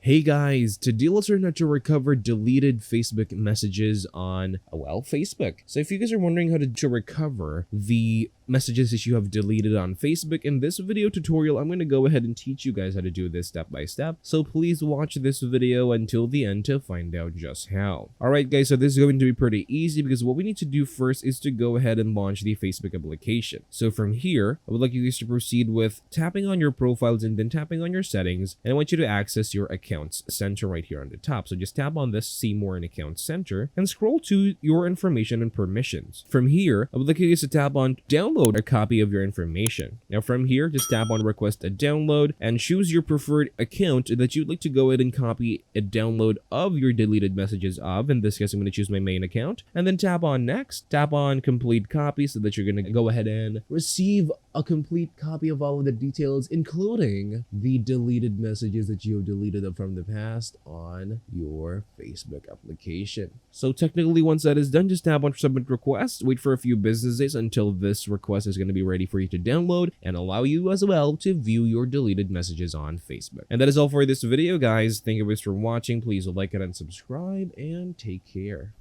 Hey guys, today let's learn how to recover deleted Facebook messages on, well, Facebook. So if you guys are wondering how to recover the messages that you have deleted on Facebook, in this video tutorial, I'm going to go ahead and teach you guys how to do this step by step. So please watch this video until the end to find out just how. Alright guys, so this is going to be pretty easy because what we need to do first is to go ahead and launch the Facebook application. So from here, I would like you guys to proceed with tapping on your profiles and then tapping on your settings, and I want you to access your accounts center right here on the top. So just tap on this see more in accounts center and scroll to your information and permissions. From here, I would like you guys to tap on download a copy of your information. Now from here, just tap on request a download and choose your preferred account that you'd like to go ahead and copy a download of your deleted messages of. In this case, I'm going to choose my main account, and then tap on next, tap on complete copy so that you're going to go ahead and receive a complete copy of all of the details, including the deleted messages that you have deleted from the past on your Facebook application. So technically, once that is done, just tap on submit request, wait for a few business days until this request is going to be ready for you to download and allow you as well to view your deleted messages on Facebook. And that is all for this video, guys. Thank you guys for watching. Please like it and subscribe, and take care.